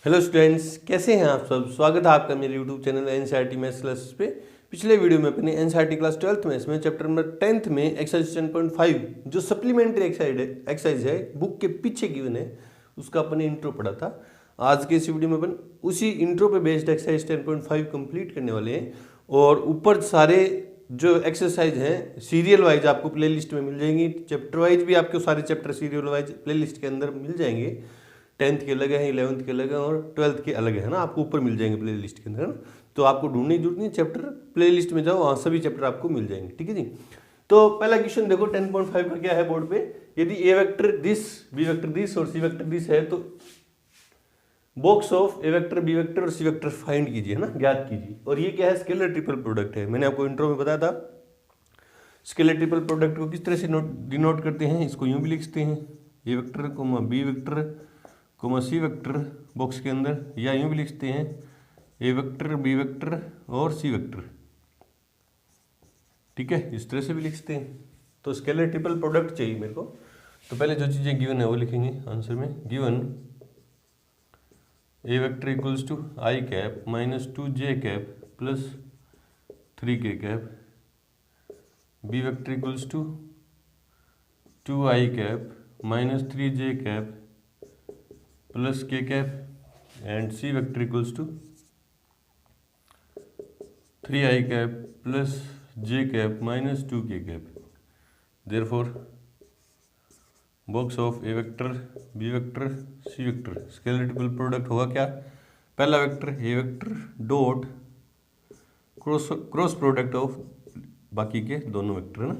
Hello students, कैसे हैं आप सब। स्वागत है आपका मेरे YouTube channel NCERT maths classes पे। पिछले वीडियो में अपने एनसीईआरटी क्लास 12th मैथ्स में चैप्टर नंबर 10th में एक्सरसाइज 10.5 जो सप्लीमेंट्री एक्सरसाइज है बुक के पीछे गिवन है उसका अपने इंट्रो पढ़ा था। आज के इस वीडियो में अपन उसी इंट्रो पे बेस्ड एक्सरसाइज 10.5 कंप्लीट करने वाले हैं और ऊपर सारे जो एक्सरसाइज हैं सीरियल वाइज आपको प्लेलिस्ट में मिल जाएंगी। चैप्टर वाइज भी आपको सारे चैप्टर सीरियल वाइज प्लेलिस्ट के अंदर मिल जाएंगे। 10th के अलग है, 11th के अलग है और 12th के अलग है ना, आपको ऊपर मिल जाएंगे प्ले लिस्ट के अंदर ना। तो आपको ढूंढने की जरूरत नहीं, चैप्टर प्ले लिस्ट में जाओ, वहाँ सभी चैप्टर आपको मिल जाएंगे। ठीक है जी। तो पहला क्वेश्चन देखो 10.5 का क्या है बोर्ड पे। यदि A vector this, B vector this और सी वेक्टर दिस है तो box of A vector, B vector और सी वेक्टर फाइंड कीजिए ना, ज्ञात कीजिए। और ये क्या है, स्केलर ट्रिपल प्रोडक्ट है। मैंने आपको इंट्रो में बताया था स्केलर ट्रिपल प्रोडक्ट को किस तरह से डिनोट करते हैं। इसको यूं भी लिखते हैं A vector comma B vector comma C vector box के अंदर, या यूं भी लिखते हैं ए वेक्टर बी वेक्टर और सी वेक्टर। ठीक है, इस तरह से भी लिखते हैं। तो स्केलर ट्रिपल प्रोडक्ट चाहिए मेरे को। तो पहले जो चीज़ें गिवन है वो लिखेंगे आंसर में। Given A vector equals to I cap minus 2j cap plus 3k cap, B vector equals to 2i cap minus 3j cap plus k cap and C vector equals to 3i cap plus j cap minus 2k cap. Therefore box of A vector B vector C vector scalar triple product होगा क्या, पहला vector A vector dot cross product of बाकी के दोनों vector है ना।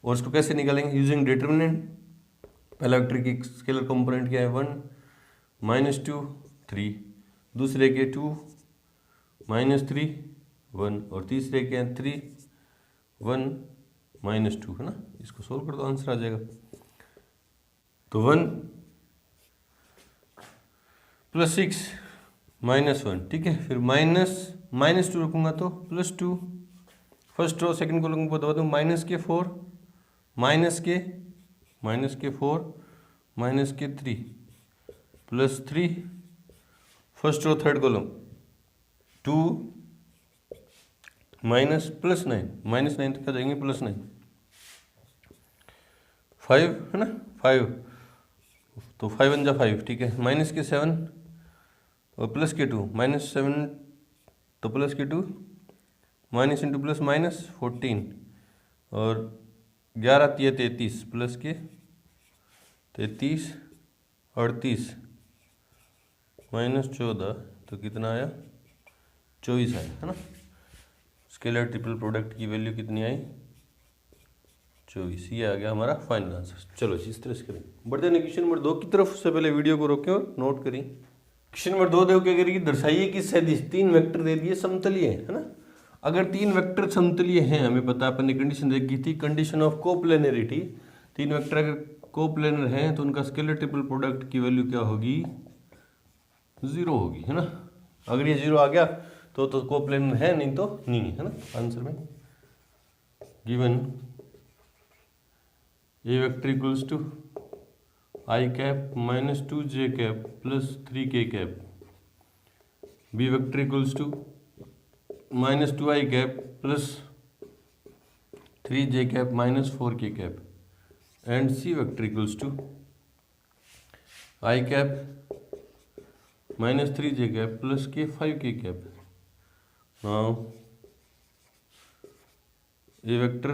और इसको कैसे निकालेंगे, यूजिंग डिटर्मिनेंट। पहला वेक्टर की स्केलर कंपोनेंट क्या है 1 माइनस 2 3, दूसरे के 2 माइनस 3 1 और तीसरे के 3 1 माइनस 2 है ना। इसको सोल्व कर दो, आंसर आ जाएगा। तो 1 प्लस 6 माइनस 1, ठीक है। फिर माइनस 2 रखूंगा तो plus 2, first row second column को दबा दूँ माइनस के 4 माइनस के 4 माइनस के 3 plus 3, first row third column 2 minus plus 9 minus 9 तक आ जाएंगे प्लस 9 5 है ना 5, तो 5 1 जा 5, ठीक है। माइनस के 7 और प्लस के 2 माइनस 7 तो प्लस के 2 माइनस इंटू प्लस माइनस 14 और 11 3 33 प्लस के 33 38 माइनस 14 तो कितना आया 24 आया है ना। स्केलर ट्रिपल प्रोडक्ट की वैल्यू कितनी आई 24, ये आ गया हमारा फाइनल आंसर। चलो इस तरह से करें। बढ़ते हैं क्वेश्चन नंबर 2 की तरफ। उससे पहले वीडियो को रोकें और नोट करें। क्वेश्चन नंबर 2 देखो क्या करेगी, दर्शाइए कि सदिश 3 वेक्टर दे दिए समतलीय है ना। अगर 3 वेक्टर समतलीय हैं, हमें पता अपन ने कंडीशन देखी थी, कंडीशन ऑफ कोप्लेनरिटी। 3 वेक्टर अगर कोप्लेनर हैं तो उनका स्केलर ट्रिपल प्रोडक्ट की वैल्यू क्या होगी 0 होगी है ना। अगर ये 0 आ गया तो कोप्लेनर है, नहीं तो नहीं है ना। आंसर में given A vector equals to I cap minus 2j cap plus 3k cap, B vector equals to minus 2i cap plus 3j cap minus 4k cap and C vector equals to I cap minus 3j cap plus K 5k cap. Now A vector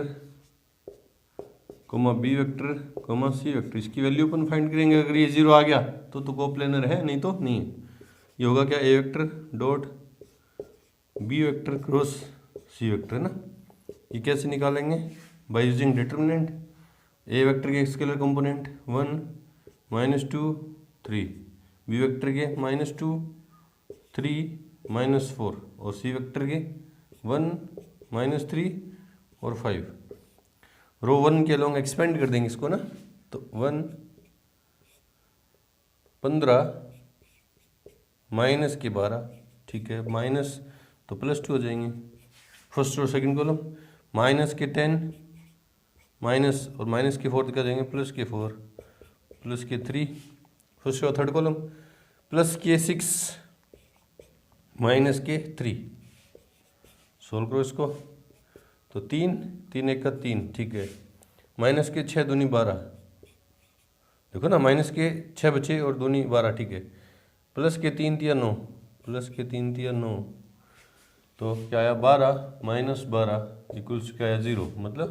comma B vector comma C vector, इसकी value अपन find करेंगे। अगर ये 0 आ गया तो coplanar है, नहीं तो नहीं है। ये होगा क्या A vector dot B vector cross C vector है ना। ये कैसे निकालेंगे, by using determinant. A vector के स्केलर कंपोनेंट 1 माइनस 2 3, बी वेक्टर के माइनस 2 3 माइनस 4 और सी वेक्टर के 1 माइनस 3 और 5। रो 1 के लॉन्ग एक्सपेंड कर देंगे इसको ना, तो 1 15 माइनस के 12, ठीक है। माइनस तो प्लस 2 हो जाएंगे। First row second column minus के 10 माइनस और माइनस के 4 तक आ जाएंगे प्लस के 4 प्लस के 3, first row third column plus के 6 माइनस के 3, सोल्व करो इसको तो 3 3 1 का 3, ठीक है। माइनस के 6 दूनी 12, देखो ना माइनस के 6 बचे और दूनी 12, ठीक है। प्लस के 3 तिया 9, प्लस के 3 तिया 9, तो क्या आया 12 माइनस 12 इक्वल्स क्या आया 0। मतलब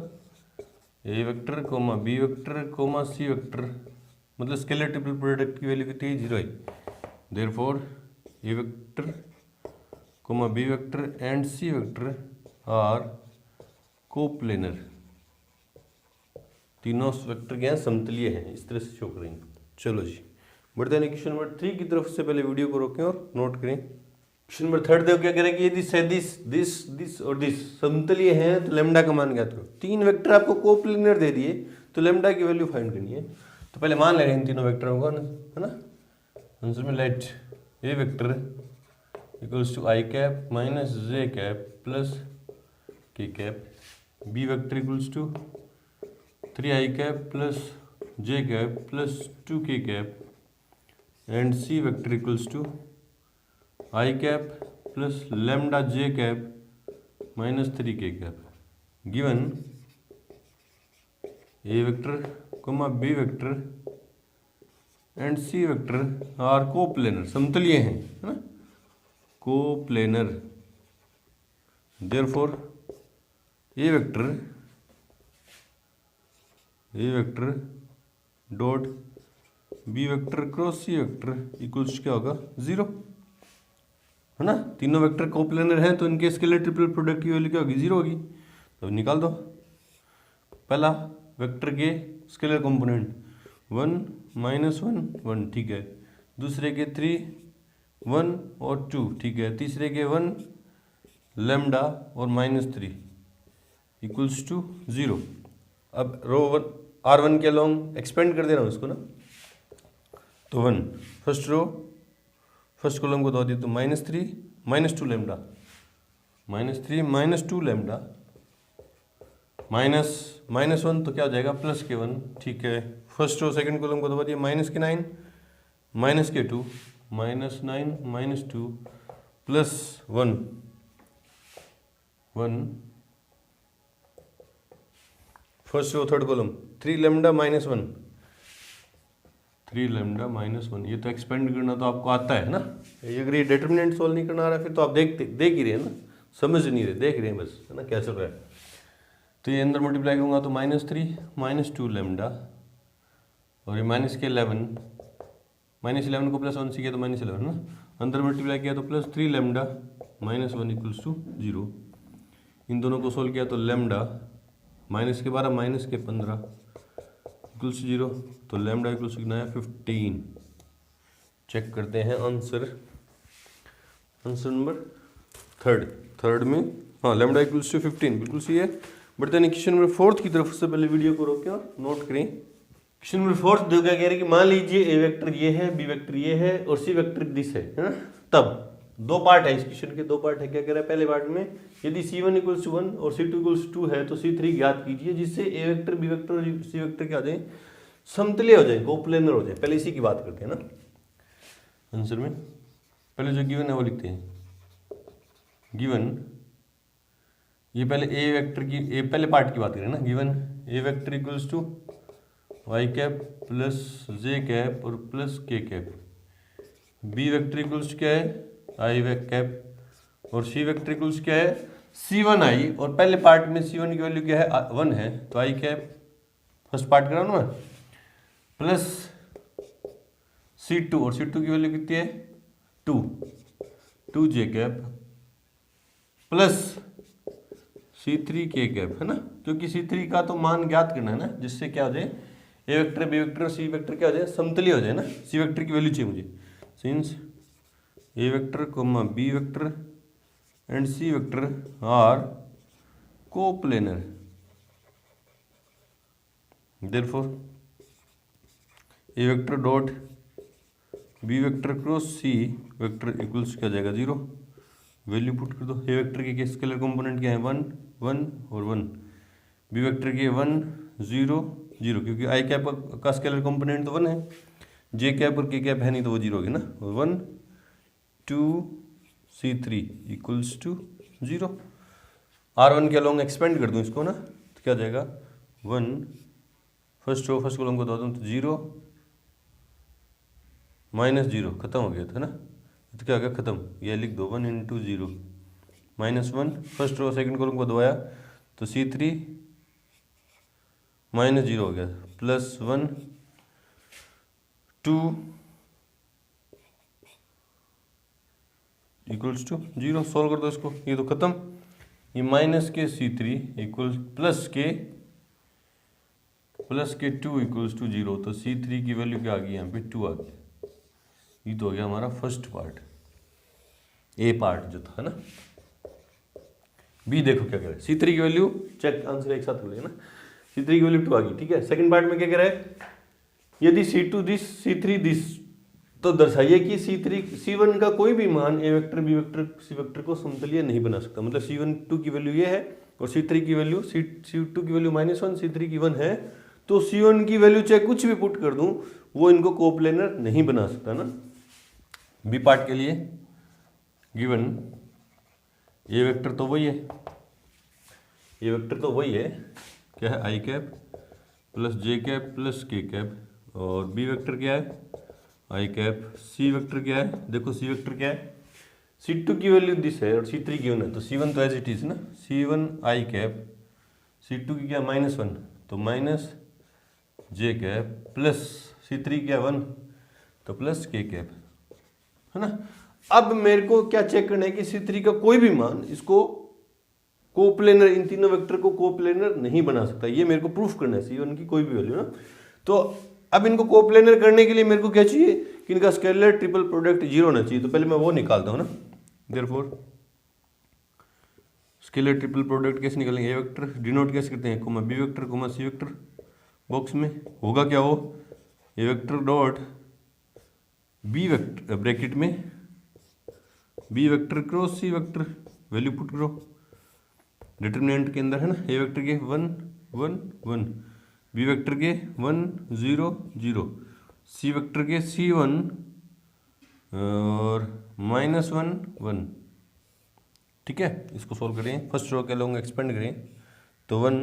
A vector comma B vector comma C vector, मतलब स्केलर ट्रिपल प्रोडक्ट की वैल्यू कितनी है 0 है। Therefore A vector comma B vector and C vector are coplanar, तीनों वेक्टर क्या हैं समतलीय हैं, इस तरह से शो करेंगे। चलो जी बढ़ते हैं क्वेश्चन नंबर 3 की तरफ। से पहले वीडियो को रोकें और नोट करें। क्वेश्चन नंबर 3 देखो क्या कह रहा है कि यदि दिस और दिस समतलीय हैं तो लैम्डा का मान ज्ञात करो। 3 वेक्टर आपको कोप्लेनर दे दिए तो लैम्डा की वैल्यू फाइंड करनी है। तो पहले मान ले रहे हैं इन तीनों वेक्टरों को, है ना। आंसर में let A vector equals to I cap minus J cap plus K cap, B vector equals to 3i cap plus J cap plus 2k cap and C vector equals to I cap plus lambda J cap minus 3k cap. Given A vector comma B vector and C vector are coplanar, समतलीय हैं, है ना, coplanar. Therefore A vector dot B vector cross C vector equals क्या होगा 0, है ना। तीनों vector coplanar हैं तो इनके स्केलर ट्रिपल प्रोडक्ट की वैल्यू क्या होगी 0 होगी। तो निकाल दो पहला वेक्टर के स्केलर कंपोनेंट 1 माइनस 1 1, ठीक है। दूसरे के 3 1 और 2, ठीक है। तीसरे के 1 लैम्डा और माइनस 3 इक्वल्स टू 0। अब रो 1 R1 के अलोंग एक्सपेंड कर देना उसको ना, तो 1 फर्स्ट रो फर्स्ट कॉलम को दो दिया तो -3 -2 लैम्डा, -3 -2 लैम्डा माइनस 1 तो क्या हो जाएगा प्लस के 1, ठीक है। फर्स्ट रो सेकंड कॉलम को दबा दिया -9 -2 -9 -2 plus 1 first row third column 3 lambda -1 3 lambda -1। ये तो एक्सपेंड करना तो आपको आता है ना। अगर ये डिटर्मिनेंट सोल्व नहीं करना आ रहा है फिर तो आप देख ही रहे हैं ना, समझ नहीं रहे, देख रहे हैं बस, है ना क्या चल रहा है। तो ये अंदर मल्टीप्लाई करूँगा तो -3 -2 लैम्डा और ये माइनस के 11 -11 को +1 से किया तो -11 ना, अंदर मल्टीप्लाई किया तो +3 लैम्डा -1 इक्वल्स टू 0। इन दोनों को सोल्व किया तो लैम्डा -12 -15 इक्वल्स 0, तो लैम्डा इक्वल्स कितना है 15। चेक करते हैं आंसर नंबर थर्ड में, हाँ लैम्डा इक्वल्स टू 15 बिल्कुल सही है। बढ़ते हैं क्वेश्चन नंबर 4 की तरफ। से पहले वीडियो को रोकें और नोट करें। क्वेश्चन नंबर 4 देखो क्या कह रहे हैं कि मान लीजिए ए वेक्टर ये है, बी वेक्टर ये है और सी वेक्टर दिस है ना। तब दो पार्ट है इस क्वेश्चन के, दो पार्ट है। क्या कह रहा है पहले पार्ट में यदि C1 = 1 और C2 = 2 है तो C3 ज्ञात कीजिए जिससे ए वेक्टर बी वेक्टर और सी वेक्टर क्या हो जाए समतलीय हो जाए, कोप्लेनर हो जाए। पहले इसी की बात करते हैं ना आंसर में। पहले जो गिवन है वो लिखते हैं। गिवन ये पहले ए वेक्टर की पहले पार्ट की बात करें ना। Given A vector equals to Y cap plus J cap और plus K cap, B vector equals क्या है आई कैप और सी वेक्टर इक्वल्स क्या है C1 आई, और पहले पार्ट में C1 की वैल्यू क्या है 1 है तो आई कैप फर्स्ट पार्ट करा ना प्लस C2 और C2 की वैल्यू कितनी है 2 जे कैप प्लस C3 के कैप, है ना, क्योंकि C3 का तो मान ज्ञात करना है ना जिससे क्या हो जाए ए वेक्टर बी वेक्टर और सी वेक्टर क्या हो जाए समतलीय हो जाए ना। सी वेक्टर की वैल्यू चाहिए मुझे, since A vector comma B vector and C vector are coplanar, therefore A vector dot B vector cross C vector equals क्या जाएगा 0। वैल्यू पुट कर दो। ए वेक्टर के स्केलर कंपोनेंट क्या है 1 1 और 1, बी वेक्टर के 1 0 0 क्योंकि आई कैप का स्केलर कंपोनेंट तो 1 है। जे कैप और के कैप है नहीं तो वो जीरो होगी ना। 1 2 C3 इक्वल्स टू 0। R1 के अलोंग एक्सपेंड कर दूं इसको ना, तो क्या जाएगा 1 फर्स्ट रो फर्स्ट कॉलम को दो दूं तो 0 -0 खत्म हो गया था ना, तो क्या हो गया खत्म। ये लिख दो 1 × 0 -1 फर्स्ट रो सेकंड कॉलम को दबाया तो C3 -0 हो गया +1 2 इक्वल्स टू 0। सॉल्व कर दो इसको, ये तो खत्म। ये माइनस के C3 इक्वल्स प्लस के 2 इक्वल्स टू 0। तो C3 की वैल्यू क्या आ गई यहाँ पे 2 आ गई। ये तो हो गया हमारा फर्स्ट पार्ट, ए पार्ट जो था ना। बी देखो क्या कह रहा है, C3 की वैल्यू चेक आंसर एक साथ हो ना, C3 की वैल्यू 2 आ गई, ठीक है। सेकंड पार्ट में क्या कह रहा है, यदि C2 दिस C3 दिस, तो दर्शाइए कि C1 का कोई भी मान A vector B vector C vector को समतलीय नहीं बना सकता। मतलब C1 की वैल्यू ये है और C3 की वैल्यू C2 की वैल्यू -1 C3 की 1 है, तो C1 की वैल्यू चाहे कुछ भी पुट कर दूं वो इनको कोप्लेनर नहीं बना सकता ना। बी पार्ट के लिए गिवन ए वेक्टर तो वही है, ए वेक्टर तो वही है, क्या है आई cap plus J cap plus K cap, और बी वेक्टर क्या है आई कैप। सी वेक्टर क्या है, देखो सी वेक्टर क्या है, C2 की वैल्यू दिस है और C3 की 1 है, तो C1 तो एज इट इज ना, C1 आई कैप, C2 की क्या -1 तो minus J cap plus C3 क्या 1 तो प्लस के कैप, है ना। अब मेरे को क्या चेक करना है कि C3 का कोई भी मान इसको कोप्लेनर, इन तीनों वेक्टर को कोप्लेनर नहीं बना सकता, ये मेरे को प्रूफ करना है C1 की कोई भी वैल्यू ना। तो अब इनको कोप्लेनर करने के लिए मेरे को क्या चाहिए कि इनका स्केलर ट्रिपल प्रोडक्ट 0 होना चाहिए, तो पहले मैं वो निकालता हूँ ना। देयरफॉर स्केलर ट्रिपल प्रोडक्ट कैसे निकालेंगे, ए वेक्टर डिनोट कैसे करते हैं, comma B vector comma C vector, box में होगा क्या वो A vector dot B vector bracket में B vector cross C vector, value put करो डिटरमिनेंट के अंदर है ना, ए वेक्टर के 1 1 1, बी वेक्टर के 1 0 0, सी वेक्टर के C1 और -1 1, ठीक है। इसको सोल्व करें, फर्स्ट रो के लोग एक्सपेंड करें तो 1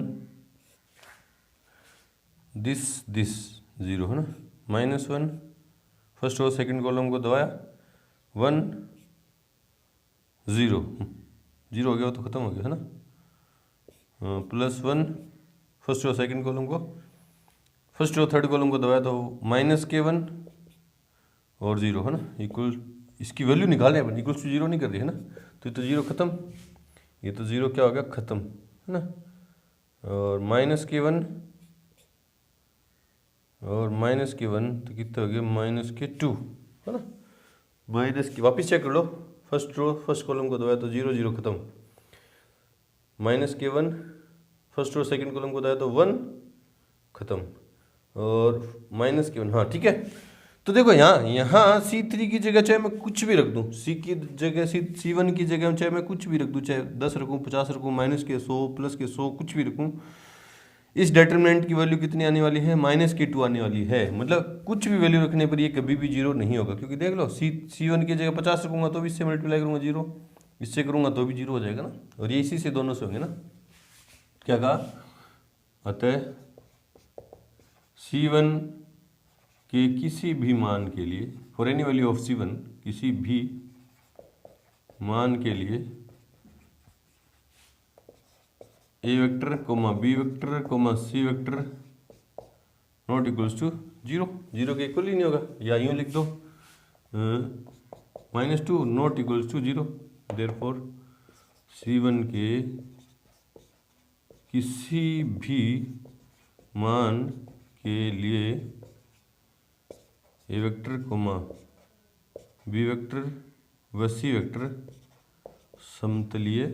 दिस 0 है ना, -1 फर्स्ट रो सेकंड कॉलम को दबाया 1 0 0 हो गया तो खत्म हो गया है ना, +1 फर्स्ट रो सेकंड कॉलम को, फर्स्ट रो थर्ड कॉलम को दबाया तो -k1 और 0 है ना, इक्वल इसकी वैल्यू निकाल रहे हैं इक्वल टू 0 नहीं कर रही है ना, तो ये तो 0 खत्म, ये तो 0 क्या हो गया खत्म है ना, और -k1 और -k1 तो कितना हो गया -k2 है ना, माइनस की वापिस चेक कर लो, फर्स्ट रो फर्स्ट कॉलम को दबाया तो 0 0 खत्म, -k1 first row second column को दबाया तो 1 खत्म और -k1, हाँ ठीक है। तो देखो यहाँ C3 की जगह चाहे मैं कुछ भी रख दूँ, C की जगह C1 की जगह चाहे मैं कुछ भी रख दूँ, चाहे 10 रखूँ 50 रखूँ -k100 +k100 कुछ भी रखूँ, इस डिटरमिनेंट की वैल्यू कितनी आने वाली है -k2 आने वाली है। मतलब कुछ भी वैल्यू रखने पर ये कभी भी 0 नहीं होगा, क्योंकि देख लो C1 की जगह 50 रखूँगा तो भी इससे मल्टीप्लाई करूँगा 0, इससे करूँगा तो भी 0 हो जाएगा ना, और ये इसी से दोनों से होंगे ना। क्या कहा, अतः C1 के किसी भी मान के लिए, for any value of C1 किसी भी मान के लिए A vector comma B vector comma C vector not equals to 0, 0 के इक्वल ही नहीं होगा, या यूँ लिख दो -2 not equals to 0। Therefore C1 के किसी भी मान के लिए A vector comma B vector व सी वेक्टर समतलीय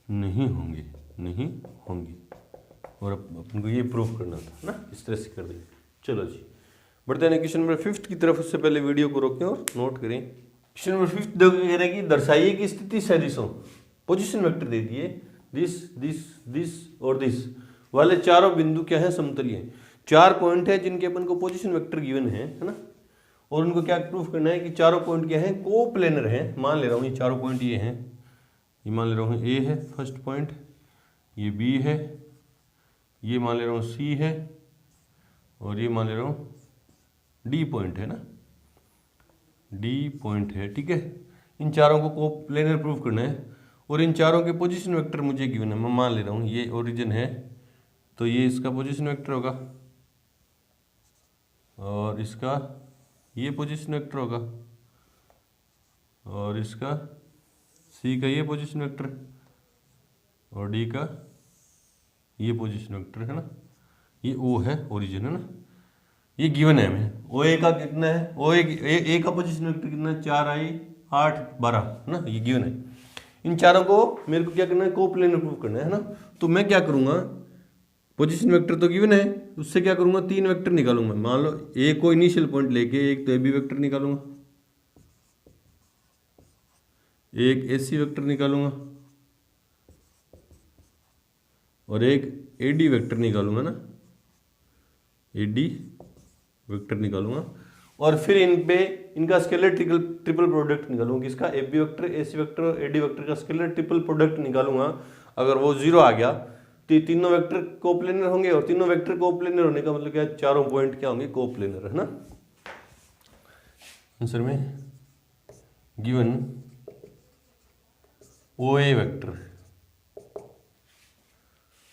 नहीं होंगे और अपन को ये प्रूफ करना था ना, इस तरह से कर देंगे। चलो जी बढ़ते हैं क्वेश्चन नंबर 5 की तरफ। उससे पहले वीडियो को रोकें और नोट करें। क्वेश्चन नंबर 5 देखो कह रहा है कि दर्शाइए कि स्थिति सदिशों पोजीशन वेक्टर दे दिए दिस दिस दिस और दिस वाले चारों बिंदु क्या है समतलीय। 4 पॉइंट है जिनके अपन को पोजीशन वेक्टर गिवन है ना, और उनको क्या प्रूफ करना है कि चारों पॉइंट क्या है, कोप्लेनर है। मान ले रहा हूँ ये चारों पॉइंट ये हैं, ये मान ले रहा हूँ ए है फर्स्ट पॉइंट, ये बी है, ये मान ले रहा हूँ सी है, और ये मान ले रहा हूँ डी पॉइंट है ना, डी पॉइंट है। ठीक है, इन चारों को कोप्लेनर प्रूफ करना है, और इन चारों के पोजीशन वेक्टर मुझे गिवन है। मैं मान ले रहा हूँ ये ओरिजिन है, तो ये इसका पोजीशन वेक्टर होगा, और इसका ये पोजीशन वेक्टर होगा, और इसका सी का ये पोजीशन वेक्टर, और डी का ये पोजीशन वेक्टर है ना, ये ओ है ओरिजिन है ना, ये गिवन है हमें। ओ ए का कितना है, ओ ए का पोजीशन वेक्टर कितना है, 4 आई 8 12 है ना, ये गिवन है। इन चारों को मेरे को क्या करना है, कोप्लेनर प्रूफ करना है ना। तो मैं क्या करूँगा, पोजीशन वेक्टर तो गिवन है, उससे क्या करूँगा, 3 वेक्टर निकालूंगा। मान लो ए को इनिशियल पॉइंट लेके एक तो ए बी वेक्टर निकालूंगा, एक ए सी वेक्टर निकालूंगा, और एक ए डी वेक्टर निकालूंगा ना, ए डी वेक्टर निकालूंगा, और फिर इन पे इनका स्केलर ट्रिपल प्रोडक्ट निकालूंगा। किसका, A B vector, A C vector और ए डी वेक्टर का स्केलर ट्रिपल प्रोडक्ट निकालूंगा। अगर वो 0 आ गया तो तीनों वेक्टर कोप्लेनर होंगे, और तीनों वेक्टर कोप्लेनर होने का मतलब क्या, चारों पॉइंट क्या होंगे, कोप्लेनर है ना। आंसर में गिवन ओ ए वेक्टर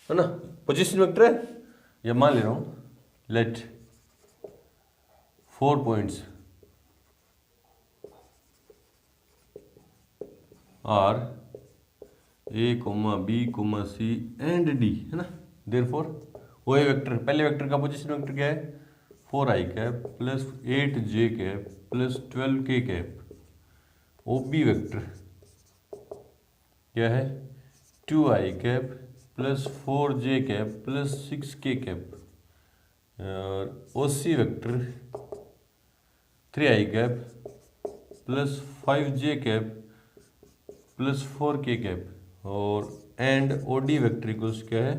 है ना, पोजीशन वेक्टर है। या मान ले रहा हूं, let 4 points are A comma B comma C and D है ना, देयरफॉर ओ ए वेक्टर, पहले वेक्टर का पोजीशन वेक्टर क्या है, 4 I cap plus 8 J cap plus 12 K cap. O B vector क्या है, 2 I cap plus 4 J cap plus 6 K cap. और O C vector 3 I cap plus 5 J cap plus 4 K cap. और and O D vector equals क्या है,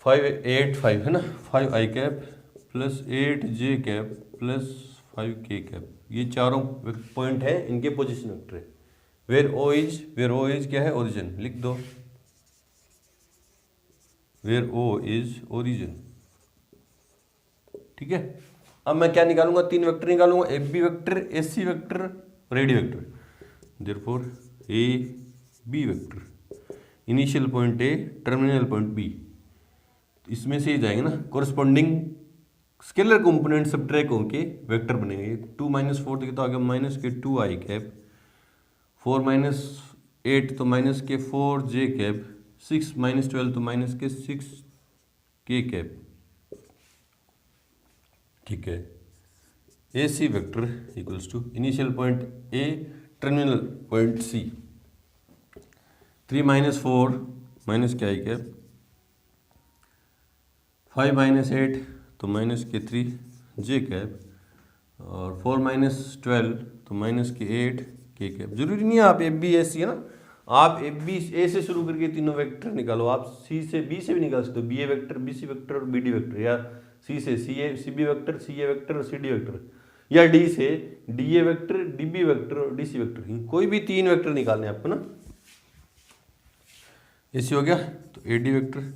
5 8 5 है ना, 5 I cap plus 8 J cap plus 5 K cap. ये चारों point है, इनके पोजीशन वेक्टर है। वेयर ओ इज क्या है, ओरिजिन, लिख दो, वेयर ओ इज ओरिजिन। ठीक है, अब मैं क्या निकालूंगा, 3 वेक्टर निकालूंगा, A B vector, A C vector और A D vector. Therefore A B vector, initial point A, terminal point B, इसमें से जाएंगे ना, कोरस्पॉन्डिंग स्केलर कंपोनेंट सबट्रैक्ट होके वेक्टर बनेंगे। 2 - 4 तो आ गया माइनस के 2 आई कैप, 4 - 8 तो माइनस के 4 जे कैप, 6 - 12 तो माइनस के 6 के कैप। ठीक है, A C vector equals to initial point A, terminal point C, 3 - 4 minus K I cap, 5 - 8 तो माइनस के 3 जे कैप, और 4 - 12 तो माइनस के 8 के कैप। जरूरी नहीं है आप ए बी ए सी है ना, आप ए बी ए से शुरू करके तीनों वेक्टर निकालो, आप सी से बी से भी निकाल सकते हो, B A vector, B C vector और बी डी वेक्टर, या सी से C B vector, C A vector और सी डी वेक्टर, या डी से D A vector, D B vector और डी सी वेक्टर। कोई भी 3 वेक्टर निकालने आपको ना। ऐसे हो गया, तो ए D vector,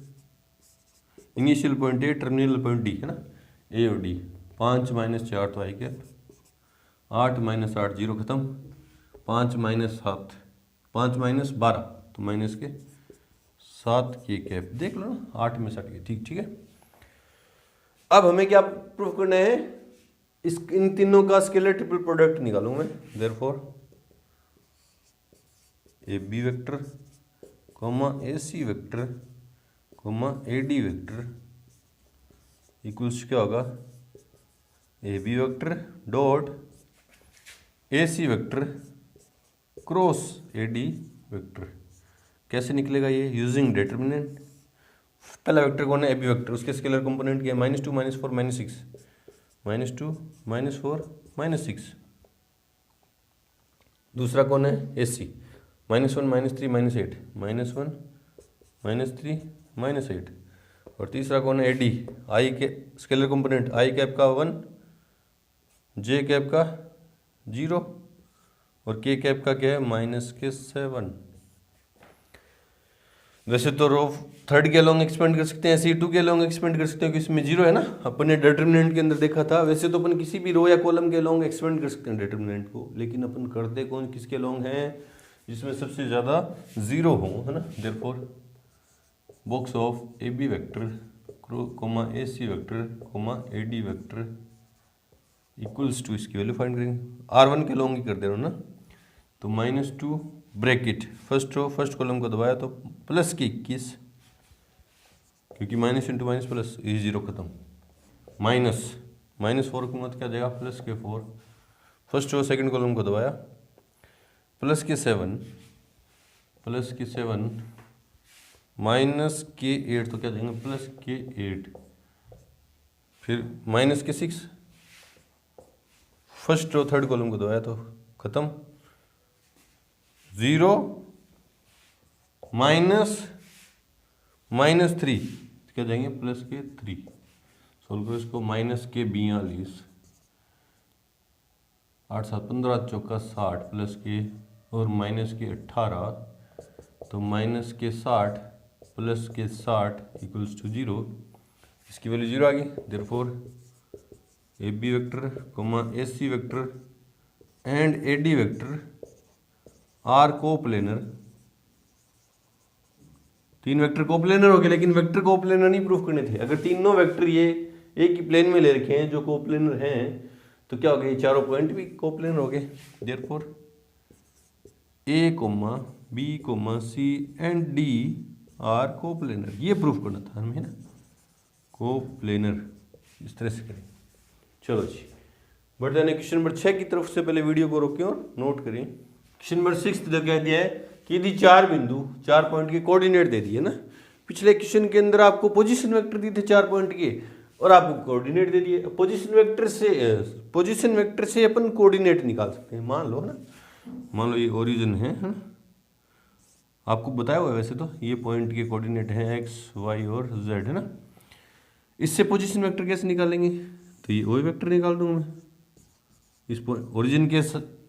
initial point A, terminal point D है ना, ए और डी। 5 - 4 तो आई कैप, 8 - 8 0 खत्म, 5 - 7 5 - 12 तो माइनस के 7 के कैप। देख लो ना, 8 में 7 के, ठीक है। अब हमें क्या प्रूफ करना है, इन तीनों का स्केलर ट्रिपल प्रोडक्ट निकालूं मैं। Therefore A B vector comma A C vector comma A D vector equals क्या होगा, A B vector dot A C vector cross A D vector. कैसे निकलेगा ये, यूजिंग डिटर्मिनेंट। पहला वेक्टर कौन है, ए बी वेक्टर, उसके स्केलर कंपोनेंट क्या है, -2 - 4 - 6, -2 - 4 - 6। दूसरा कौन है, ए सी, -1 - 3 - 8, -1 - 3 - 8। और तीसरा कौन है, एडी, आई के स्केलर कंपोनेंट आई कैप का 1, जे कैप का 0 और के कैप का क्या है -7। वैसे तो रो थर्ड के अलोंग एक्सपेंड कर सकते हैं, C2 के अलोंग एक्सपेंड कर सकते हैं क्योंकि इसमें 0 है ना, अपन ने डिटर्मिनेंट के अंदर देखा था। वैसे तो अपन किसी भी रो या कॉलम के अलोंग एक्सपेंड कर सकते हैं डिटर्मिनेंट को, लेकिन अपन करते कौन किसके अलोंग हैं, जिसमें सबसे ज़्यादा 0 हो, है ना। Therefore box of AB vector comma AC vector comma AD vector equals to, इसकी वैल्यू फाइंड करेंगे, R1 के अलोंग ही कर दे रहा हूँ ना, तो -2 bracket first row first column को दबाया तो प्लस की 21, क्योंकि माइनस इंटू माइनस प्लस, ये 0 खत्म, -4 की मत क्या जाएगा +4, फर्स्ट रो सेकंड कॉलम को दबाया +7 -8 तो क्या जाएंगे +8, फिर -6, फर्स्ट रो थर्ड कॉलम को दबाया तो खत्म, 0 -3 क्या जाएंगे +3, सोल्व करो इसको, -42, 8 7 15 चौका 60 +के और -18, तो -60 +60 इक्वल्स टू 0, इसकी वैल्यू 0 आ गई। Therefore AB vector comma AC vector and AD vector are coplanar, 3 vector coplanar हो गए, लेकिन वेक्टर कोप्लेनर नहीं प्रूफ करने थे। अगर तीनों वेक्टर ये एक ही प्लेन में ले रखे हैं जो कोप्लेनर हैं, तो क्या हो गया, ये चारों पॉइंट भी कोप्लेनर हो गए। Therefore A, B, C and D are coplanar, ये प्रूफ करना था हमें ना, कोप्लेनर, इस तरह से करें। चलो जी, बढ़ जाने क्वेश्चन नंबर 6 की तरफ से पहले वीडियो को रोकें और नोट करें। क्वेश्चन नंबर 6 कह दिया है कि यदि 4 बिंदु 4 पॉइंट के कोऑर्डिनेट दे दिए ना, पिछले क्वेश्चन के अंदर आपको पोजीशन वेक्टर दिए थे 4 पॉइंट के और आपको कोऑर्डिनेट दे दिए। पोजीशन वेक्टर से अपन कोऑर्डिनेट निकाल सकते हैं। मान लो है ना, मान लो ये ओरिजिन है ना, आपको बताया हुआ है वैसे तो, ये पॉइंट के कोऑर्डिनेट हैं x, y और z, है ना। इससे पोजीशन वेक्टर कैसे निकालेंगे, तो ये वही वेक्टर निकाल दूंगा मैं, इस ओरिजिन के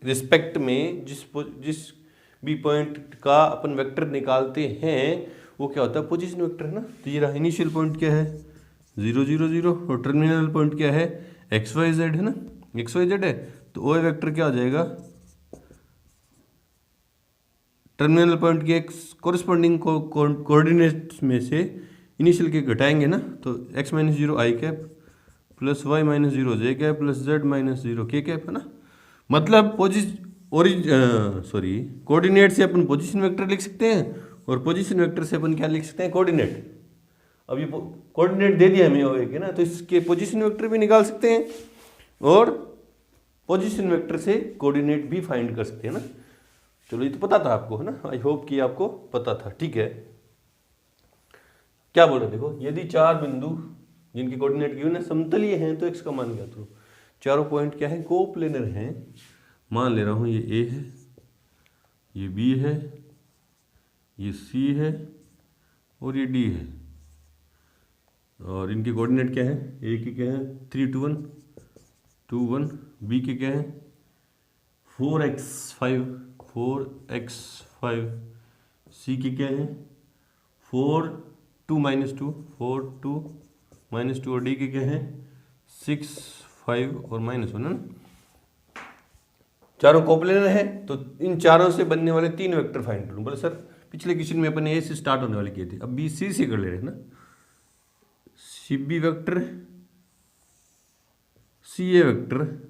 रिस्पेक्ट में जिस भी पॉइंट का अपन वेक्टर निकालते हैं वो क्या होता है, पोजीशन वेक्टर, है ना। तो ये रहा इनिशियल पॉइंट क्या है 0 0 0 और टर्मिनल पॉइंट क्या है x y z, है ना, x y z है, तो ओ वेक्टर क्या हो जाएगा, टर्मिनल पॉइंट के कोरिस्पॉन्डिंग कोऑर्डिनेट्स में से इनिशियल के घटाएंगे ना, तो x - 0 i cap plus y - 0 j cap plus z - 0 k cap, है ना। मतलब कोऑर्डिनेट से अपन पोजीशन वेक्टर लिख सकते हैं और पोजीशन वेक्टर से अपन क्या लिख सकते हैं, कोऑर्डिनेट। अब ये कोऑर्डिनेट दे दिया हमें ओए के ना, तो इसके पोजीशन वेक्टर भी निकाल सकते हैं और पोजीशन वेक्टर से कोऑर्डिनेट भी फाइंड कर सकते हैं ना। चलो ये तो पता था आपको, है ना, आई होप कि आपको पता था। ठीक है, क्या बोल रहे देखो, यदि 4 बिंदु जिनके कोऑर्डिनेट गिवन है समतलीय हैं तो x का मान ज्ञात करो। चारों पॉइंट क्या है, कोप्लेनर हैं। मान ले रहा हूं ये A है, ये B है, ये C है और ये D है, और इनके कोऑर्डिनेट क्या है, A के क्या है 3 2 1 2 1, B के क्या है 4x5 4x5, C के क्या है 4 2 -2 4 2 -2 और D के क्या है 6 5 और -1, है ना। चारों कोप्लेनर है तो इन चारों से बनने वाले 3 वेक्टर फाइंड करूं। बोले सर पिछले क्वेश्चन में अपन ए से स्टार्ट होने वाले किए थे, अब बी सी से कर ले रहे हैं ना, सी B vector C A vector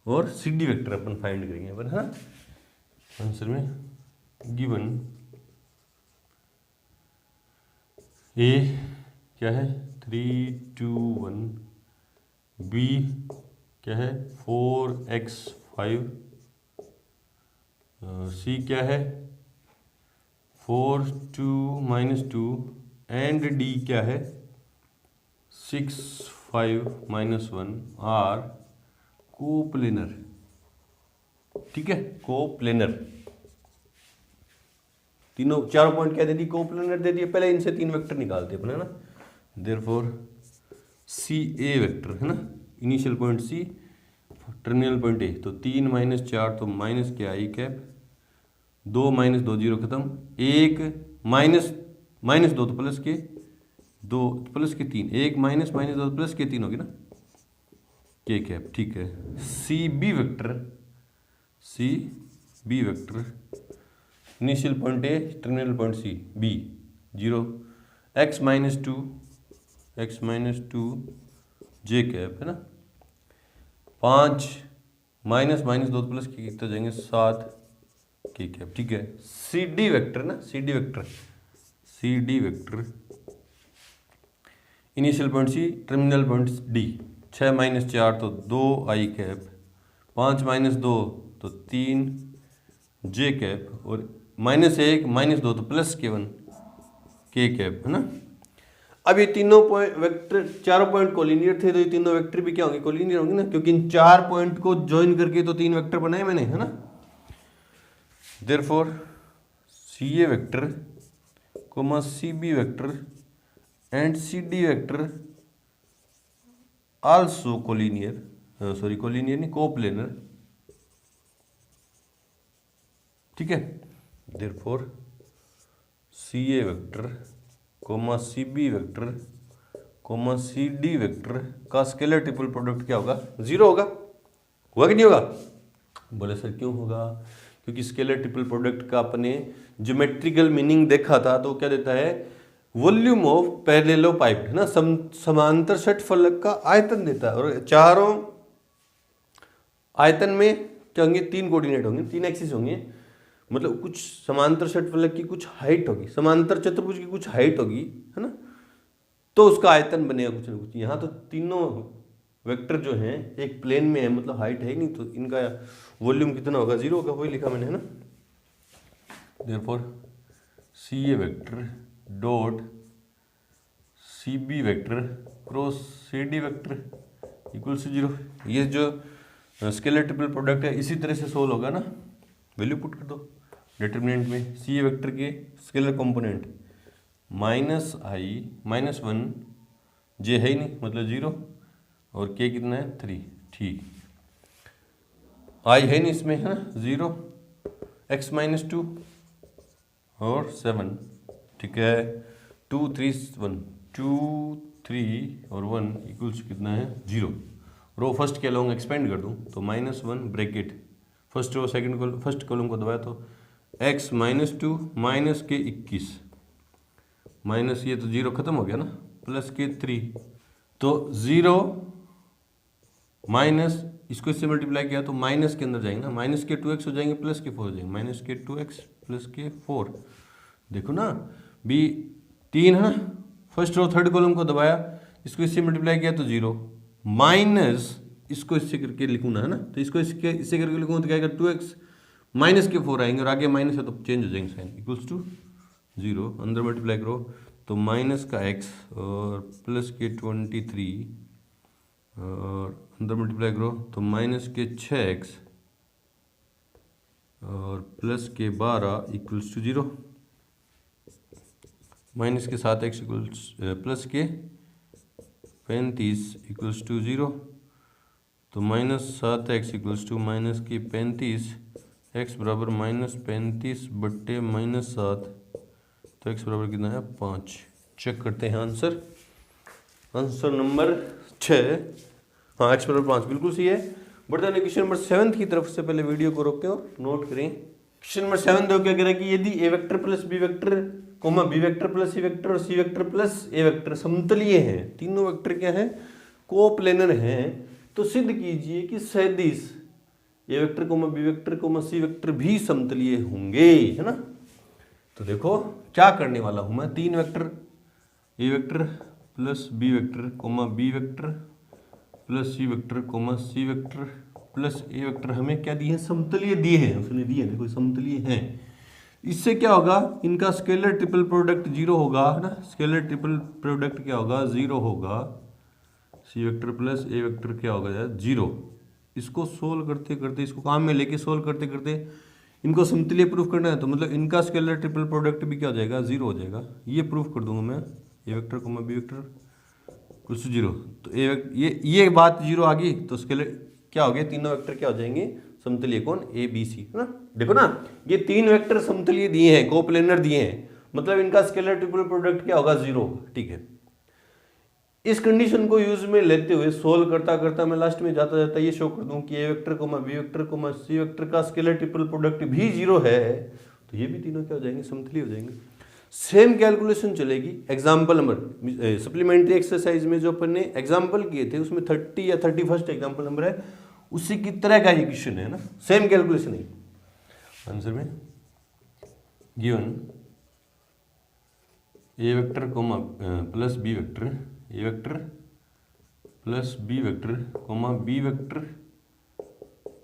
और सी डी वेक्टर अपन फाइंड करेंगे अपन, है ना। आंसर में गिवन ए क्या है 3 2 1, बी क्या है 4x5, सी क्या है 4 2 -2 एंड डी क्या है 6 5 -1 आर कोप्लेनर। ठीक है, कोप्लेनर। तीनों चारों पॉइंट क्या दे दी, कोप्लेनर दे दिए। पहले इनसे 3 वेक्टर निकालते अपने, है ना। देयरफॉर सी ए वेक्टर, है ना, initial point C, terminal point A, तो 3 - 4 तो माइनस के आई कैप, 2 - 2 0 खत्म, 1 -2 तो प्लस के 2 प्लस के 3, 1 -2 प्लस के 3 होगी ना, के कैप, ठीक है। C B vector initial point A, terminal point C, B 0, x - 2 J cap, है ना, 5 -2 प्लस के कितना जाएंगे 7 के कैप, ठीक है। सी डी वेक्टर ना, C D vector initial point C, terminal point D, 6 - 4 तो 2 आई कैप, 5 - 2 तो 3 जे कैप, और -1 - 2 तो प्लस के 1 के कैप, है ना। अब ये तीनों पॉइंट वेक्टर, चारों पॉइंट कोलिनियर थे, तो ये तीनों वेक्टर भी क्या होंगे, कोलिनियर होंगे ना, क्योंकि इन 4 पॉइंट को ज्वाइन करके तो 3 वेक्टर बनाए मैंने, है ना। Therefore C A vector comma C B vector and C D vector also collinear, collinear नहीं, कोप्लेनर, ठीक है। Therefore C A vector comma C B vector comma C D vector का स्केलर ट्रिपल प्रोडक्ट क्या होगा, 0 होगा कि नहीं होगा। बोले सर क्यों होगा, क्योंकि स्केलर ट्रिपल प्रोडक्ट का अपने ज्योमेट्रिकल मीनिंग देखा था, तो क्या देता है, वॉल्यूम ऑफ पैरेललोपाइड, है ना, समांतर षटफलक का आयतन देता है। और चारों आयतन में क्या होंगे, 3 कोऑर्डिनेट होंगे, 3 एक्सिस होंगे, मतलब कुछ समांतर षटफलक की कुछ हाइट होगी, समांतर चतुर्भुज की कुछ हाइट होगी, है ना, तो उसका आयतन बनेगा कुछ ना कुछ। यहाँ तो तीनों वेक्टर जो हैं एक प्लेन में है, मतलब हाइट है ही नहीं, तो इनका वॉल्यूम कितना होगा, 0 होगा, वही लिखा मैंने, है ना। Therefore C A vector dot C B vector cross C D vector equal to 0। ये जो स्केलर ट्रिपल प्रोडक्ट है इसी तरह से सोल्व होगा ना, वैल्यू पुट कर दो डिटरमिनेंट में, सी ए वेक्टर के स्केलर कंपोनेंट -1 जे है ही नहीं, मतलब 0, और के कितना है 3, ठीक, आई है नहीं इसमें, है ना, 0, x - 2 और 7, ठीक है, 2 3 1 2 3 और 1 इक्वल्स कितना है 0। रो फर्स्ट के अलोंग एक्सपेंड कर दूं तो -1 bracket, first row second first column को दबाया तो x - 2 माइनस के 21 माइनस ये तो 0 खत्म हो गया ना, प्लस के 3, तो 0 माइनस इसको इससे मल्टीप्लाई किया तो माइनस के अंदर जाएंगे ना, माइनस के 2x हो जाएंगे, प्लस के 4 हो जाएंगे, माइनस के 2x प्लस के 4। देखो ना बी 3 है ना, फर्स्ट रो थर्ड कॉलम को दबाया, इसको इससे मल्टीप्लाई किया तो 0 माइनस इसको इससे करके लिखूँ ना, है ना, तो इसको इससे करके लिखूँ तो क्या आएगा 2x माइनस के 4 आएंगे, और आगे माइनस है तो चेंज हो जाएंगे साइन, इक्वल्स टू 0, अंदर मल्टीप्लाई करो तो माइनस का x और प्लस के 23 और अंदर मल्टीप्लाई करो तो माइनस के 6x और प्लस के 12 इक्वल्स टू 0, माइनस के 7x इक्वल्स प्लस के 35 इक्वल्स टू 0, तो -7x इक्वल्स टू माइनस की 35, x बराबर -35 बट्टे -7, तो x बराबर कितना है 5। चेक करते हैं आंसर, आंसर नंबर 6, हाँ x बराबर 5 बिल्कुल सही है। बढ़ते हैं क्वेश्चन नंबर 7 की तरफ, से पहले वीडियो को रोकें और नोट करें। क्वेश्चन नंबर 7 देखो क्या कह रहा है कि यदि a vector plus b vector comma b vector plus c vector और c vector plus a vector समतलीय हैं, तीनों वेक्टर क्या है कोप्लेनर हैं, तो सिद्ध कीजिए कि सदिश a vector comma b vector comma c vector भी समतलीय होंगे, है ना। तो देखो क्या करने वाला हूं मैं, 3 vector a vector plus b vector comma b vector plus c vector comma c vector plus a vector हमें क्या दिए हैं, समतलीय दिए हैं, उसने दिए हैं, देखो समतलीय हैं। इससे क्या होगा, इनका स्केलर ट्रिपल प्रोडक्ट 0 होगा, है ना, स्केलर ट्रिपल प्रोडक्ट क्या होगा 0 होगा, c vector plus a vector क्या होगा यार 0। इसको सोल्व करते करते, इसको काम में लेके सोल्व करते करते इनको समतुल्य प्रूफ करना है तो मतलब इनका स्केलर ट्रिपल प्रोडक्ट भी क्या हो जाएगा, जीरो हो जाएगा। ये प्रूफ कर दूंगा मैं, A vector comma B vector equals to zero. तो ये बात जीरो आ गई तो स्केलर क्या हो गया, तीनों वेक्टर क्या हो जाएंगे, समतुल्य कोण ए बी सी, है ना। देखो ना, ये तीन वेक्टर समतुल्य दिए हैं, कोप्लेनर दिए हैं, मतलब इनका स्केलर ट्रिपल प्रोडक्ट क्या होगा, जीरो होगा। ठीक है, इस कंडीशन को यूज में लेते हुए सोल्व करता करता मैं लास्ट में जाता जाता ये शो कर दूं कि A vector comma B vector comma C vector का स्केलर ट्रिपल प्रोडक्ट भी जीरो है, तो ये भी तीनों क्या हो जाएंगे, समतुल्य हो जाएंगे। सेम कैलकुलेशन चलेगी एग्जाम्पल नंबर सप्लीमेंट्री एक्सरसाइज में जो अपन ने एग्जाम्पल किए थे उसमें 30 या 31 एग्जाम्पल नंबर है, उसी की तरह का ये क्वेश्चन है ना, सेम कैलकुलेशन है। आंसर में given A vector comma plus B vector, A vector plus B vector comma B vector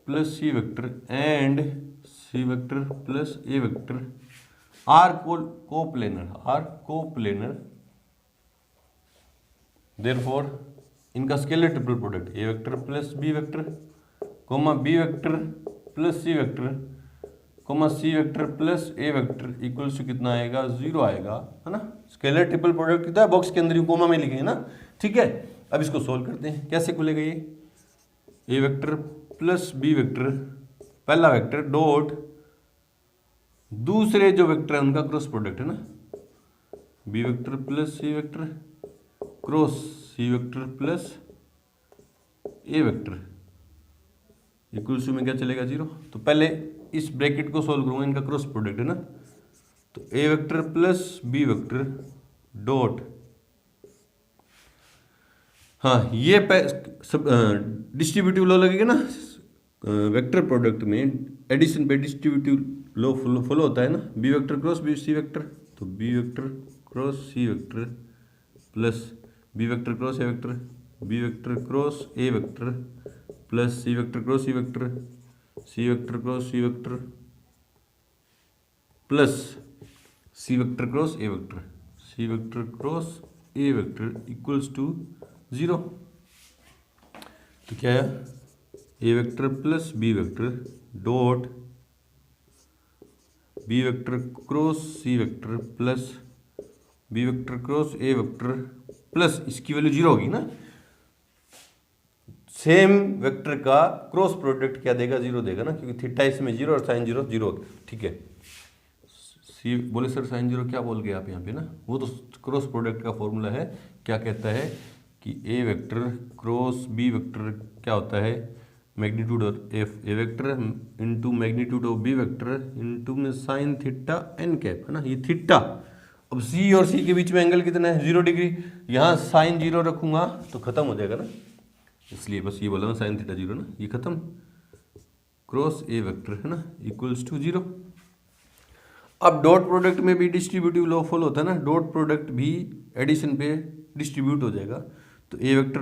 plus C vector and C vector plus A vector are coplanar, therefore इनका scalar triple product A vector plus B vector comma B vector plus C vector comma C vector plus A vector equals to कितना आएगा, zero आएगा, है ना। Scalar triple product कितना है, box के अंदर ही कोमा में लिखे हैं ना। ठीक है, अब इसको सोल्व करते हैं, कैसे खुलेगा ये, A vector plus B vector पहला वेक्टर डॉट दूसरे जो वेक्टर है उनका क्रॉस प्रोडक्ट है ना, B vector plus C vector cross C vector plus A vector equals to में क्या चलेगा, जीरो। तो पहले इस ब्रैकेट को सोल्व करूंगा, इनका क्रॉस प्रोडक्ट है ना, तो A vector plus B vector dot, हाँ ये डिस्ट्रीब्यूटिव लॉ लगेगा ना, वेक्टर प्रोडक्ट में एडिशन पे डिस्ट्रीब्यूटिव लॉ फॉलो होता है ना, B vector cross B C vector, तो B vector cross C vector plus B vector cross A vector, B vector cross A vector plus C vector cross C vector, C vector cross C vector plus C vector cross A vector, C vector cross A vector equals to zero. तो क्या है, A vector plus B vector dot B vector cross C vector plus B vector cross A vector plus इसकी value zero होगी ना, same vector का cross product क्या देगा, zero देगा ना, क्योंकि थीटा इसमें जीरो और साइन जीरो जीरो। ठीक है, सी बोले सर साइन जीरो क्या बोल गए आप यहाँ पे ना, वो तो क्रॉस प्रोडक्ट का फॉर्मूला है, क्या कहता है कि A vector cross B vector क्या होता है, magnitude of F A vector into magnitude of B vector into में साइन थीटा एन कैप, है ना, ये थीटा। अब सी और सी के बीच में एंगल कितना है, 0 डिग्री, यहाँ साइन जीरो रखूंगा तो खत्म हो जाएगा ना, इसलिए बस ये बोला ना साइन थीटा जीरो ना, ये खत्म, क्रॉस ए वेक्टर है ना इक्वल्स टू जीरो। अब डॉट प्रोडक्ट में भी डिस्ट्रीब्यूटिव लॉ फॉलो होता है ना, डॉट प्रोडक्ट भी एडिशन पे डिस्ट्रीब्यूट हो जाएगा, तो A vector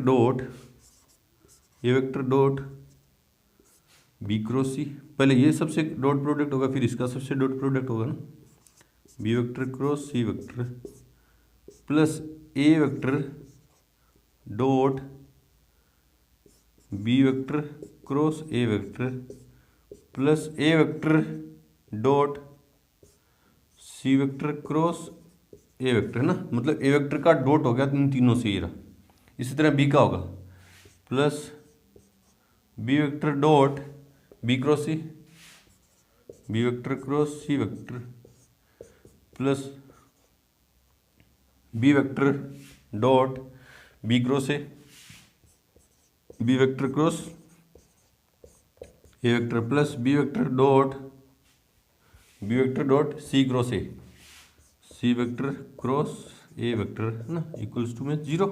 dot B cross सी, पहले ये सबसे डॉट प्रोडक्ट होगा फिर इसका सबसे डॉट प्रोडक्ट होगा ना, B vector cross C vector plus A vector dot B vector cross A vector plus A vector dot C vector cross A vector, है ना, मतलब ए वेक्टर का डॉट हो गया इन तीनों से ये रहा। इसी तरह बी का होगा plus B vector dot B cross C, B vector cross C vector plus B vector dot B cross A, B vector cross A vector plus B vector dot C cross A, C vector cross A vector, है ना, equals to में zero.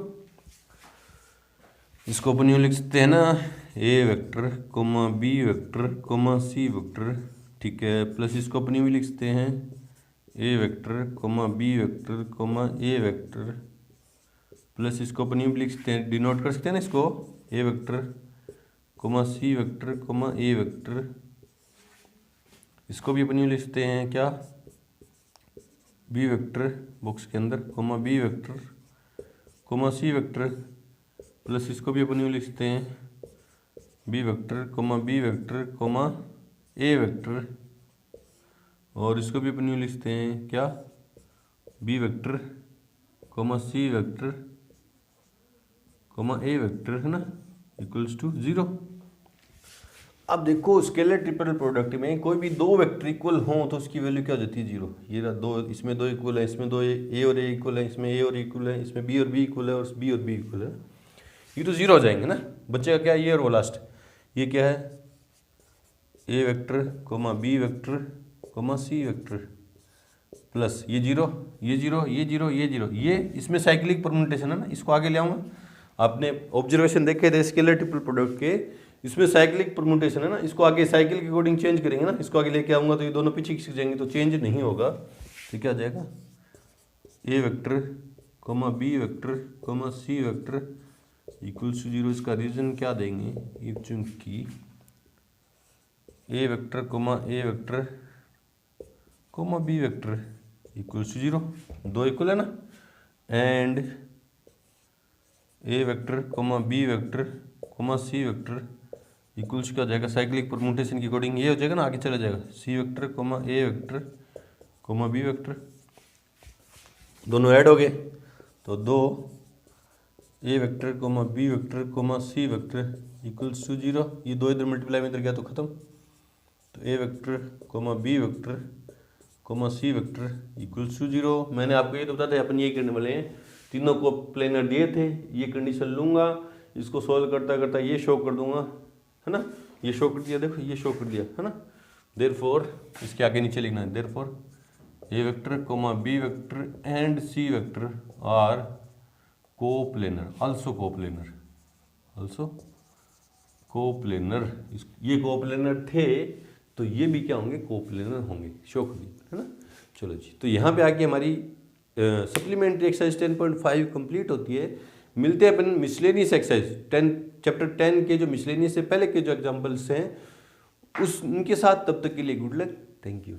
इसको अपन यूँ लिख सकते हैं ना, A vector comma B vector comma C vector, ठीक है, प्लस इसको अपन यूँ लिख सकते हैं A vector comma B vector comma A vector plus इसको अपन यूँ लिख सकते हैं, डिनोट कर सकते हैं ना इसको, A vector comma C vector comma A vector, इसको भी अपन यूँ लिख सकते हैं क्या, बी वेक्टर बॉक्स के अंदर comma B vector comma C vector plus इसको भी अपन यूँ लिख सकते हैं B vector comma A vector और इसको भी अपन यूँ लिखते हैं क्या, B vector comma C vector comma A vector, है ना, इक्वल्स टू 0। अब देखो स्केलर ट्रिपल प्रोडक्ट में कोई भी दो वेक्टर इक्वल हों तो उसकी वैल्यू क्या हो जाती है, 0। ये रहा दो, इसमें दो इक्वल है, इसमें दो ए और ए इक्वल है, इसमें ए और इक्वल है, इसमें बी और बी इक्वल है, और बी और बी इक्वल है, ये तो 0 हो जाएंगे ना। बच्चे का क्या, ये और वो लास्ट, ये क्या है, A vector comma B vector comma C vector plus ये 0 ये 0 ये 0 ये 0, ये इसमें साइक्लिक परम्यूटेशन है ना, इसको आगे ले आऊँगा। आपने ऑब्जर्वेशन देखे थे स्केलर ट्रिपल प्रोडक्ट के, इसमें साइक्लिक परम्यूटेशन है ना, इसको आगे साइकिल के अकॉर्डिंग चेंज करेंगे ना, इसको आगे लेके आऊँगा तो ये दोनों पीछे खिसक जाएंगे, तो चेंज नहीं होगा। तो क्या आ जाएगा, A vector comma B vector comma C vector equals to 0। इसका रीजन क्या देंगे, चूंकि A vector comma B vector equals to 0, दो इक्वल है ना, and A vector comma B vector comma C vector equals क्या हो जाएगा, साइक्लिक परम्यूटेशन के अकॉर्डिंग ये हो जाएगा ना, आगे चला जाएगा, C vector comma A vector comma B vector, दोनों ऐड हो गए तो दो A vector comma B vector comma C vector equals to 0। ये दो इधर मल्टीप्लाई में इधर गया तो खत्म। तो A vector comma B vector comma C vector equals to 0। मैंने आपको ये तो बताया था अपन यही करने वाले हैं, तीनों को प्लेनर दिए थे, ये कंडीशन लूँगा, इसको सॉल्व करता करता ये शो कर दूंगा, है ना, ये शो कर दिया, देखो ये शो कर दिया, है ना। देयरफॉर इसके आगे नीचे लिखना है, therefore A vector comma B vector and C vector are coplanar, also coplanar. ये कोप्लेनर थे तो ये भी क्या होंगे, कोप्लेनर होंगे, शो कर दिया, है ना। चलो जी, तो यहाँ पे आके हमारी सप्लीमेंट्री एक्सरसाइज 10.5 कंप्लीट होती है। मिलते हैं अपन मिसलेनियस एक्सरसाइज चैप्टर 10 के जो मिसलेनियस से पहले के जो एग्जाम्पल्स हैं उनके साथ। तब तक के लिए गुड लक, थैंक यू।